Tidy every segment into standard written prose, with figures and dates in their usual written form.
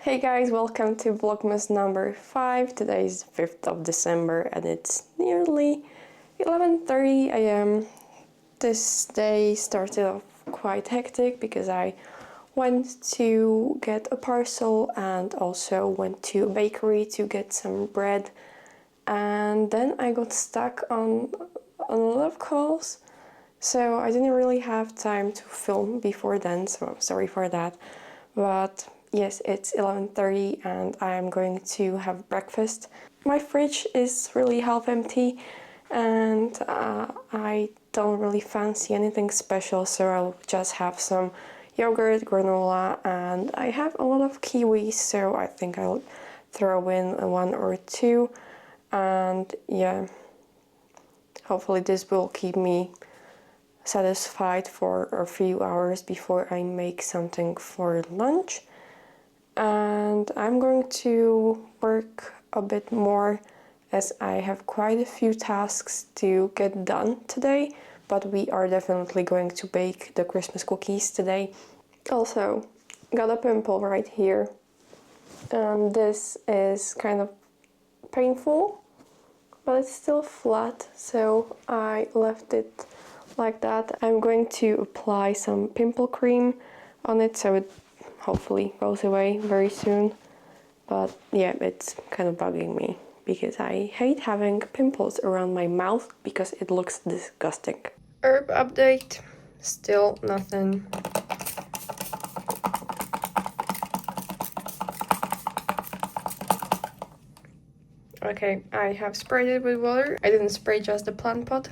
Hey guys, welcome to vlogmas number 5. Today is 5th of December and it's nearly 11:30 a.m. This day started off quite hectic because I went to get a parcel and also went to a bakery to get some bread, and then I got stuck on a lot of calls, so I didn't really have time to film before then, so I'm sorry for that. But yes, it's 11:30 and I am going to have breakfast. My fridge is really half empty and I don't really fancy anything special, so I'll just have some yogurt, granola, and I have a lot of kiwis, so I think I'll throw in one or two, and yeah, hopefully this will keep me satisfied for a few hours before I make something for lunch. And I'm going to work a bit more as I have quite a few tasks to get done today, but we are definitely going to bake the Christmas cookies today. Also, got a pimple right here, and this is kind of painful, but it's still flat, so I left it like that. I'm going to apply some pimple cream on it so it hopefully goes away very soon. But yeah, it's kind of bugging me because I hate having pimples around my mouth because it looks disgusting. Herb update, still nothing. Okay, I have sprayed it with water. I didn't spray just the plant pot,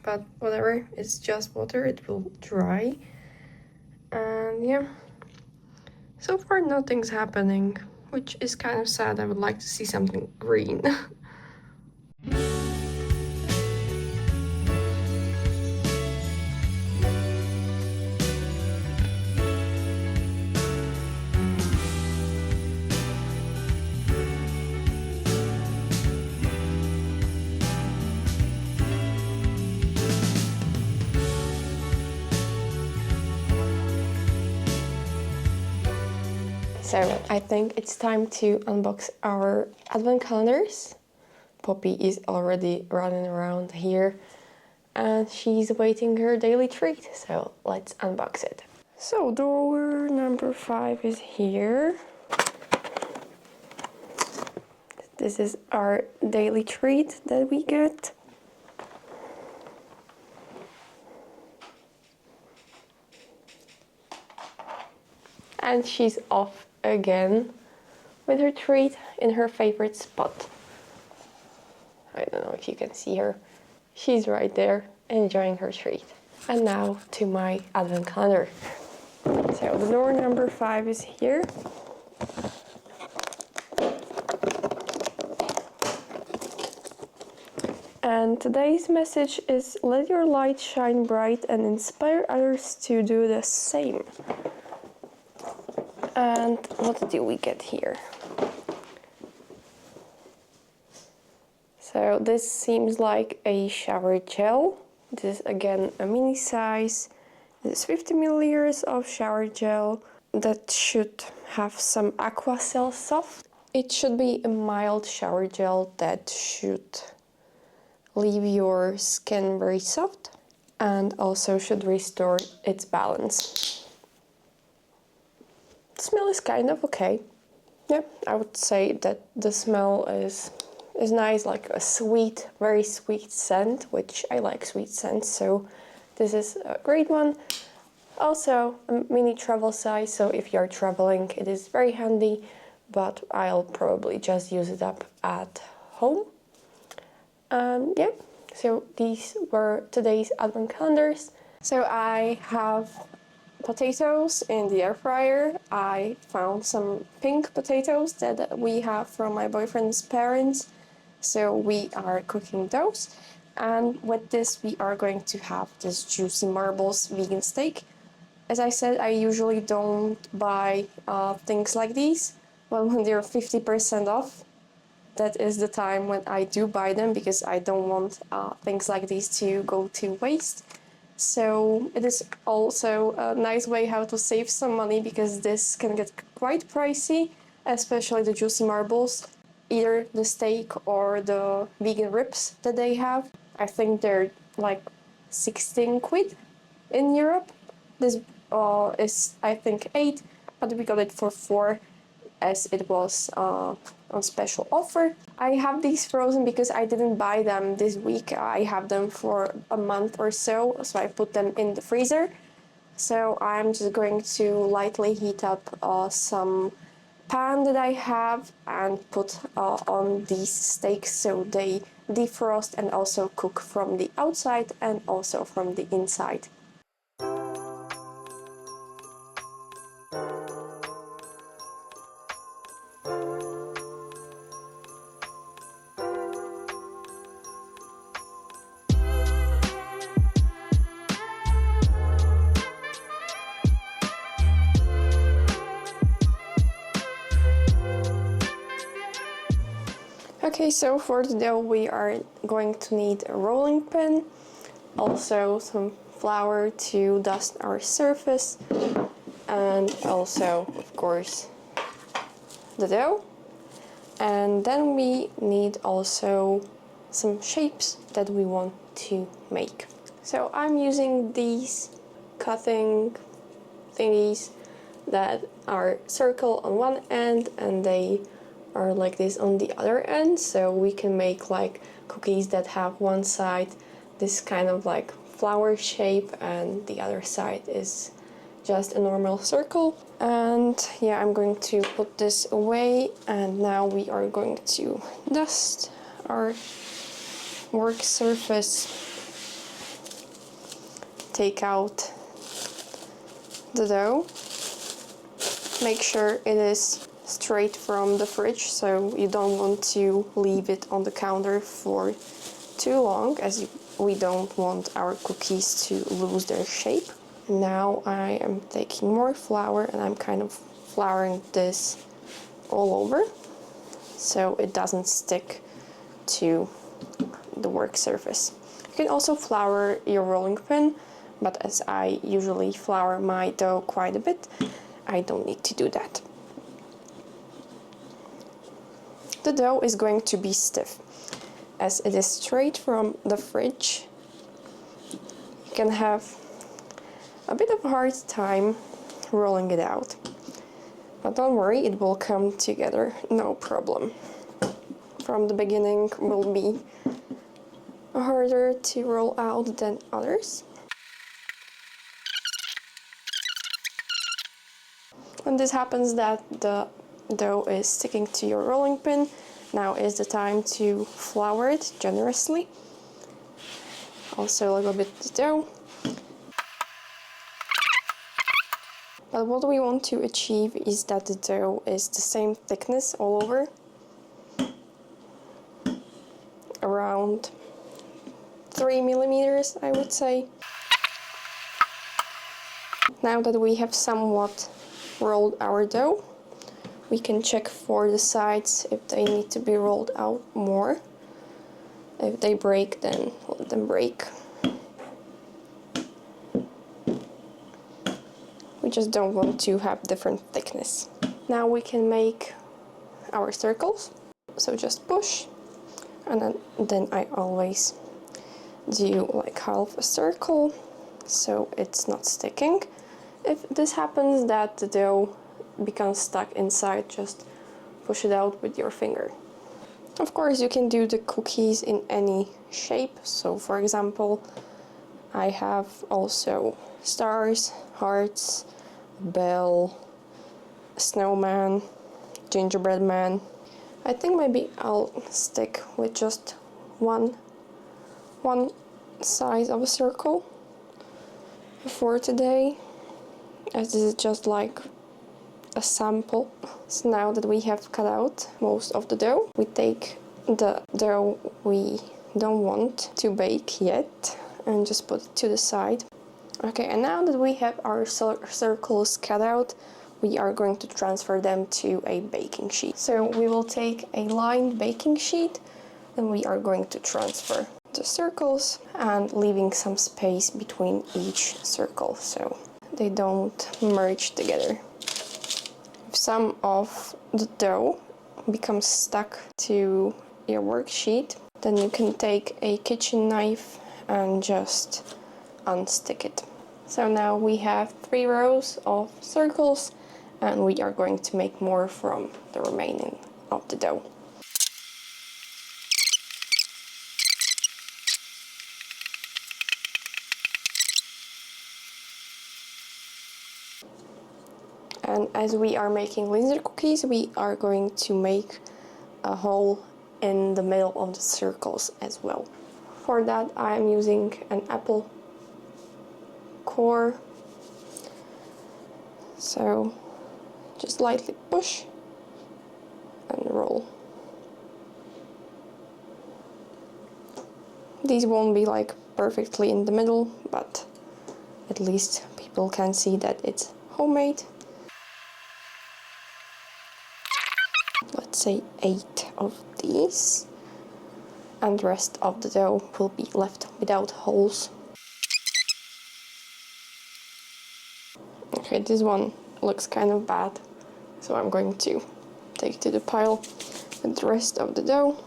but whatever, it's just water, it will dry. And yeah, so far nothing's happening, which is kind of sad. I would like to see something green. So I think it's time to unbox our advent calendars. Poppy is already running around here and she's waiting her daily treat, so let's unbox it. So drawer number 5 is here. This is our daily treat that we get. And she's off again with her treat in her favorite spot. I don't know if you can see her. She's right there enjoying her treat. And now to my advent calendar. So the door number 5 is here. And today's message is: let your light shine bright and inspire others to do the same. And what do we get here? So this seems like a shower gel. This is again a mini size. This is 50 milliliters of shower gel that should have some Aqua Cell Soft. It should be a mild shower gel that should leave your skin very soft and also should restore its balance. The smell is kind of okay. Yeah, I would say that the smell is nice, like a sweet, very sweet scent, which I like sweet scents, so this is a great one. Also a mini travel size, so if you're traveling it is very handy, but I'll probably just use it up at home. Yeah, so these were today's advent calendars. So I have potatoes in the air fryer. I found some pink potatoes that we have from my boyfriend's parents, so we are cooking those. And with this we are going to have this juicy marbles vegan steak. As I said, I usually don't buy things like these, but when they're 50% off, that is the time when I do buy them, because I don't want things like these to go to waste. So it is also a nice way how to save some money, because this can get quite pricey especially the juicy marbles, either the steak or the vegan ribs that they have. I think they're like 16 quid in Europe. This is, I think, 8, but we got it for 4 as it was on special offer. I have these frozen because I didn't buy them this week. I have them for a month or so, so I put them in the freezer. So I'm just going to lightly heat up some pan that I have and put on these steaks so they defrost and also cook from the outside and also from the inside. Okay, so for the dough we are going to need a rolling pin, also some flour to dust our surface, and also, of course, the dough. And then we need also some shapes that we want to make. So I'm using these cutting thingies that are circle on one end and they are like this on the other end, so we can make like cookies that have one side this kind of like flower shape and the other side is just a normal circle. And yeah, I'm going to put this away, and now we are going to dust our work surface, take out the dough, make sure it is straight from the fridge, so you don't want to leave it on the counter for too long, as we don't want our cookies to lose their shape. Now I am taking more flour and I'm kind of flouring this all over so it doesn't stick to the work surface. You can also flour your rolling pin, but as I usually flour my dough quite a bit, I don't need to do that. The dough is going to be stiff. As it is straight from the fridge, you can have a bit of a hard time rolling it out. But don't worry, it will come together, no problem. From the beginning will be harder to roll out than others. When this happens that the dough is sticking to your rolling pin, now is the time to flour it generously. Also a little bit of dough. But what we want to achieve is that the dough is the same thickness all over, around 3 millimeters, I would say. Now that we have somewhat rolled our dough, we can check for the sides if they need to be rolled out more. If they break, then let them break. We just don't want to have different thickness. Now we can make our circles. So just push, and then I always do like half a circle so it's not sticking. If this happens that the dough becomes stuck inside, just push it out with your finger. Of course, you can do the cookies in any shape. So for example, I have also stars, hearts, bell, snowman, gingerbread man. I think maybe I'll stick with just one size of a circle for today, as this is just like a sample. So now that we have cut out most of the dough, we take the dough we don't want to bake yet and just put it to the side. Okay, and now that we have our circles cut out, we are going to transfer them to a baking sheet. So we will take a lined baking sheet and we are going to transfer the circles and leaving some space between each circle so they don't merge together. If some of the dough becomes stuck to your worksheet, then you can take a kitchen knife and just unstick it. So now we have 3 rows of circles, and we are going to make more from the remaining of the dough. And as we are making Linzer cookies, we are going to make a hole in the middle of the circles as well. For that, I am using an apple core. So just lightly push and roll. These won't be like perfectly in the middle, but at least people can see that it's homemade. Let's say 8 of these, and the rest of the dough will be left without holes. Okay, this one looks kind of bad, so I'm going to take to the pile with the rest of the dough.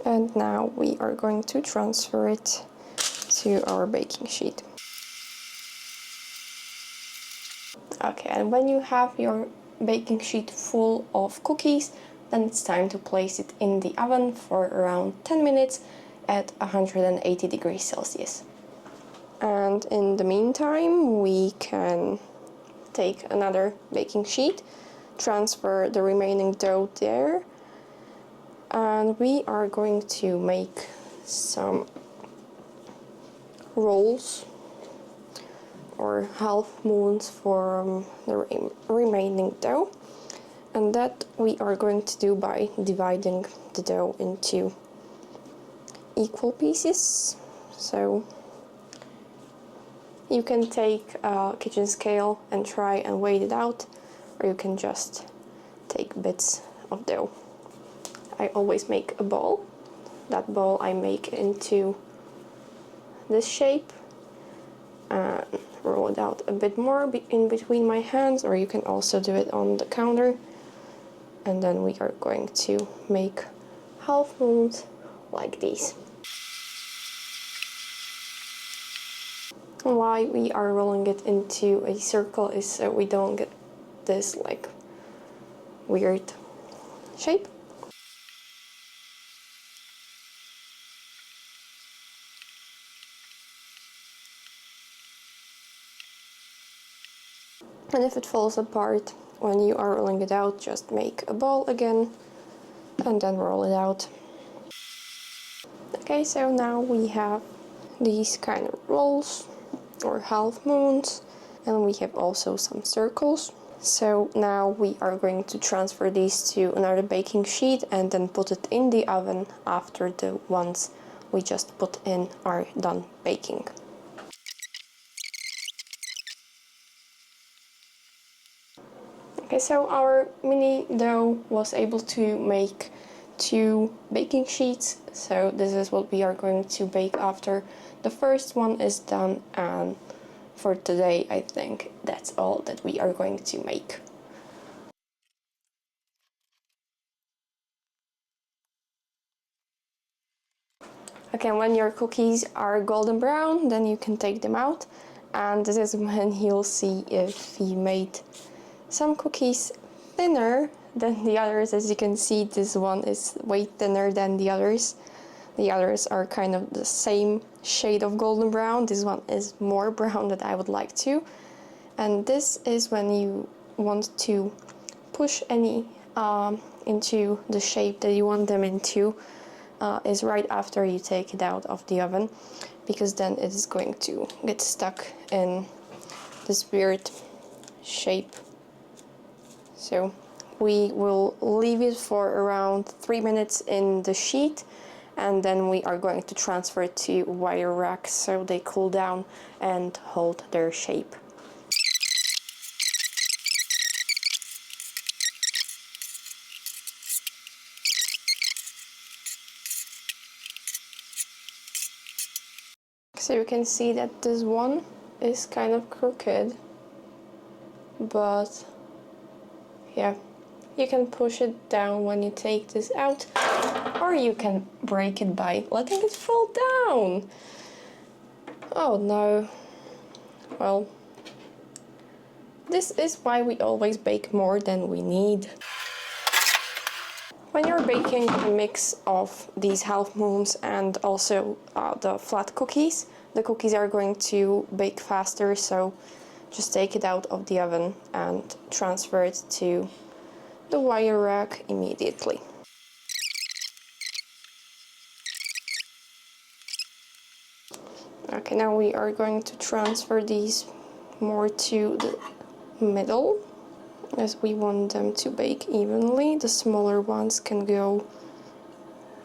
And now we are going to transfer it to our baking sheet. Okay, and when you have your baking sheet full of cookies, then it's time to place it in the oven for around 10 minutes at 180 degrees Celsius. And in the meantime, we can take another baking sheet, transfer the remaining dough there, and we are going to make some rolls or half moons for the remaining dough. And that we are going to do by dividing the dough into equal pieces. So you can take a kitchen scale and try and weigh it out, or you can just take bits of dough. I always make a ball. That ball I make into this shape and roll it out a bit more in between my hands, or you can also do it on the counter. And then we are going to make half moons like these. Why we are rolling it into a circle is so we don't get this like weird shape. And if it falls apart when you are rolling it out, just make a ball again and then roll it out. Okay, so now we have these kind of rolls or half moons, and we have also some circles. So now we are going to transfer these to another baking sheet and then put it in the oven after the ones we just put in are done baking. Okay, so our mini dough was able to make 2 baking sheets, so this is what we are going to bake after the first one is done, and for today I think that's all that we are going to make. Okay, when your cookies are golden brown, then you can take them out, and this is when you'll see if you made some cookies thinner than the others. As you can see, this one is way thinner than the others. The others are kind of the same shade of golden brown. This one is more brown than I would like to. And this is when you want to push any into the shape that you want them into, is right after you take it out of the oven, because then it is going to get stuck in this weird shape. So we will leave it for around 3 minutes in the sheet, and then we are going to transfer it to wire racks so they cool down and hold their shape. So you can see that this one is kind of crooked, but yeah, you can push it down when you take this out, or you can break it by letting it fall down. Oh no. Well, this is why we always bake more than we need. When you're baking a mix of these half moons and also the flat cookies, the cookies are going to bake faster, so just take it out of the oven and transfer it to the wire rack immediately. Okay, now we are going to transfer these more to the middle, as we want them to bake evenly. The smaller ones can go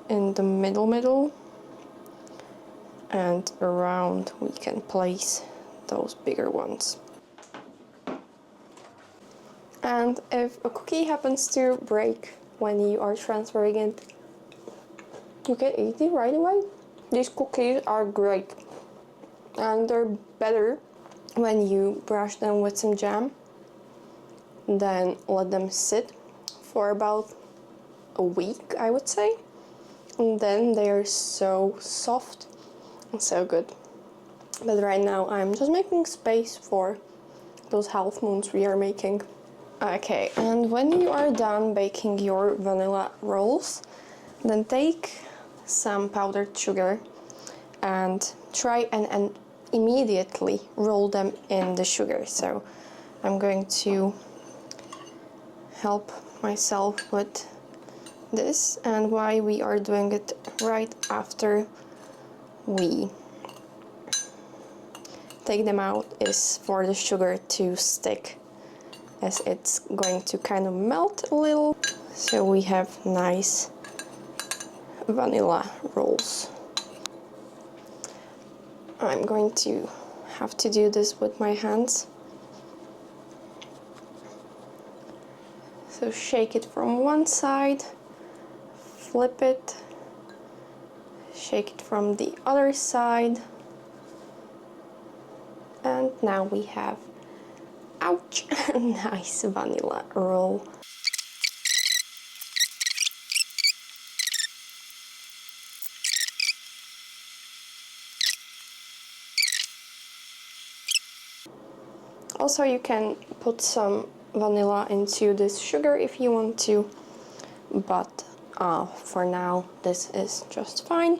in the middle, and around we can place those bigger ones. And if a cookie happens to break when you are transferring it, you can eat it right away. These cookies are great, and they're better when you brush them with some jam, then let them sit for about a week, I would say, and then they are so soft and so good. But right now I'm just making space for those half moons we are making. Okay, and when you are done baking your vanilla rolls, then take some powdered sugar and try and immediately roll them in the sugar. So I'm going to help myself with this, and why we are doing it right after we take them out is for the sugar to stick, as it's going to kind of melt a little, so we have nice vanilla rolls. I'm going to have to do this with my hands. So shake it from one side, flip it, shake it from the other side, and now we have, ouch, a nice vanilla roll. Also, you can put some vanilla into this sugar if you want to, but for now this is just fine.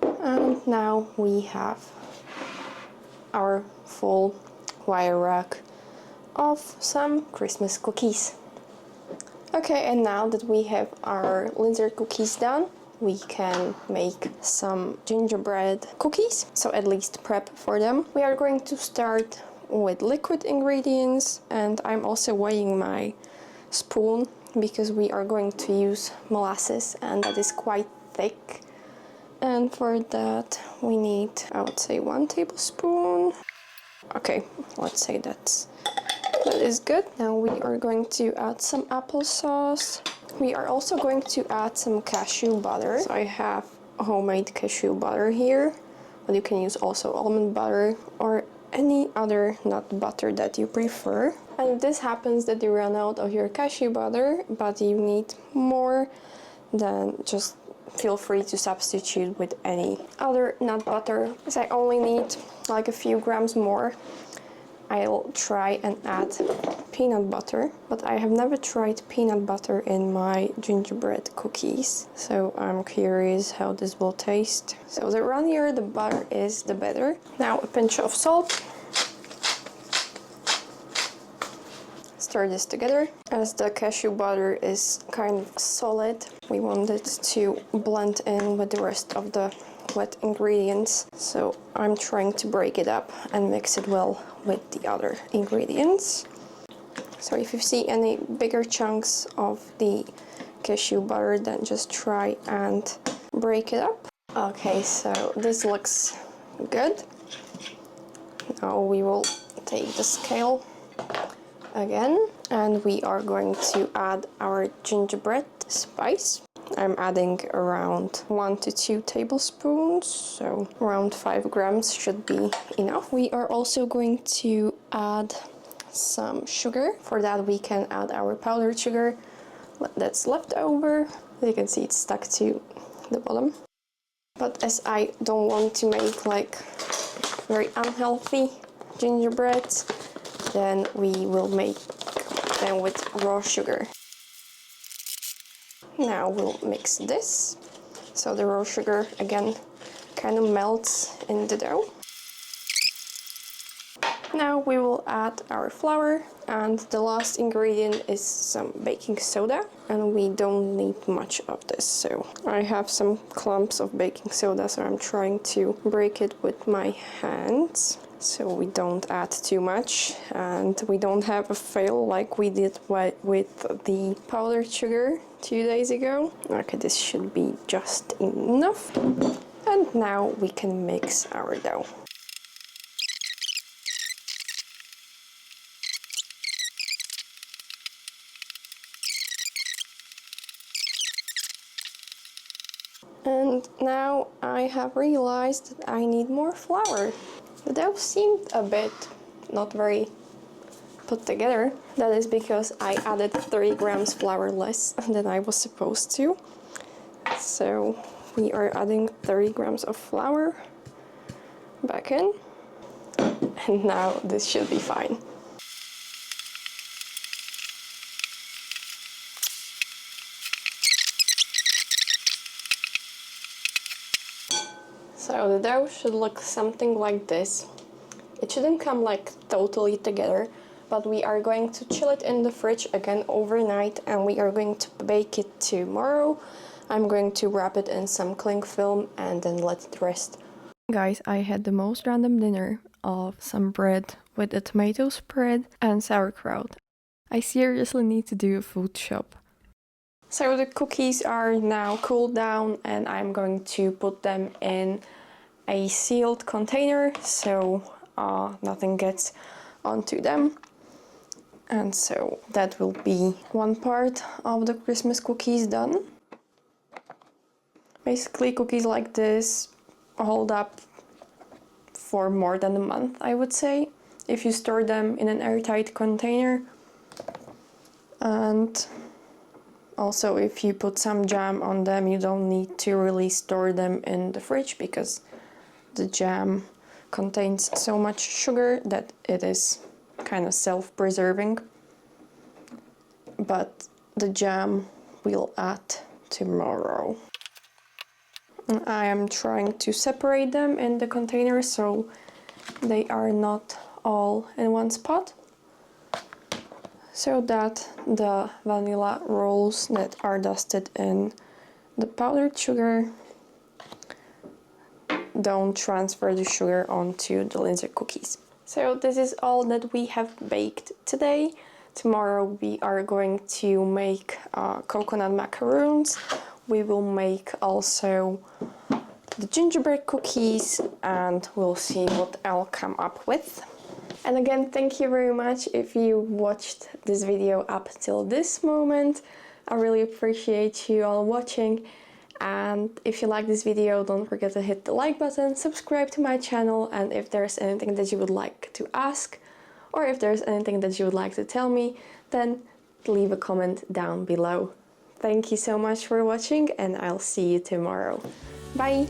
And now we have our full wire rack of some Christmas cookies. Okay, and now that we have our Linzer cookies done, we can make some gingerbread cookies, so at least prep for them. We are going to start with liquid ingredients, and I'm also weighing my spoon because we are going to use molasses, and that is quite thick, and for that we need, I would say, 1 tablespoon. Okay, let's say that is good. Now we are going to add some applesauce. We are also going to add some cashew butter. So I have homemade cashew butter here, but you can use also almond butter or any other nut butter that you prefer. And if this happens that you run out of your cashew butter, but you need more, then just feel free to substitute with any other nut butter. As I only need like a few grams more, I'll try and add peanut butter, but I have never tried peanut butter in my gingerbread cookies, so I'm curious how this will taste. So the runnier the butter is, the better. Now a pinch of salt. Stir this together. As the cashew butter is kind of solid, we want it to blend in with the rest of the wet ingredients, so I'm trying to break it up and mix it well with the other ingredients. So if you see any bigger chunks of the cashew butter, then just try and break it up. Okay, so this looks good. Now we will take the scale again, and we are going to add our gingerbread spice. I'm adding around 1 to 2 tablespoons, so around 5 grams should be enough. We are also going to add some sugar. For that we can add our powdered sugar that's left over. You can see it's stuck to the bottom. But as I don't want to make like very unhealthy gingerbreads, then we will make them with raw sugar. Now we'll mix this. So the raw sugar again kind of melts in the dough. Now we will add our flour, and the last ingredient is some baking soda, and we don't need much of this. So I have some clumps of baking soda, so I'm trying to break it with my hands so we don't add too much and we don't have a fail like we did with the powdered sugar 2 days ago. Okay, this should be just enough. And now we can mix our dough. And now I have realized that I need more flour. The dough seemed a bit not very put together. That is because I added 30 grams flour less than I was supposed to. So we are adding 30 grams of flour back in. And now this should be fine. So the dough should look something like this. It shouldn't come like totally together, but we are going to chill it in the fridge again overnight, and we are going to bake it tomorrow. I'm going to wrap it in some cling film and then let it rest. Guys, I had the most random dinner of some bread with a tomato spread and sauerkraut. I seriously need to do a food shop. So the cookies are now cooled down, and I'm going to put them in a sealed container so nothing gets onto them. And so that will be one part of the Christmas cookies done. Basically, cookies like this hold up for more than a month, I would say, if you store them in an airtight container. And also, if you put some jam on them, you don't need to really store them in the fridge because the jam contains so much sugar that it is kind of self-preserving. But the jam we'll add tomorrow. I am trying to separate them in the container so they are not all in one spot, so that the vanilla rolls that are dusted in the powdered sugar don't transfer the sugar onto the Linzer cookies. So this is all that we have baked today. Tomorrow we are going to make coconut macaroons. We will make also the gingerbread cookies, and we'll see what I'll come up with. And again, thank you very much if you watched this video up till this moment. I really appreciate you all watching. And if you like this video, don't forget to hit the like button, subscribe to my channel, and if there's anything that you would like to ask, or if there's anything that you would like to tell me, then leave a comment down below. Thank you so much for watching, and I'll see you tomorrow. Bye!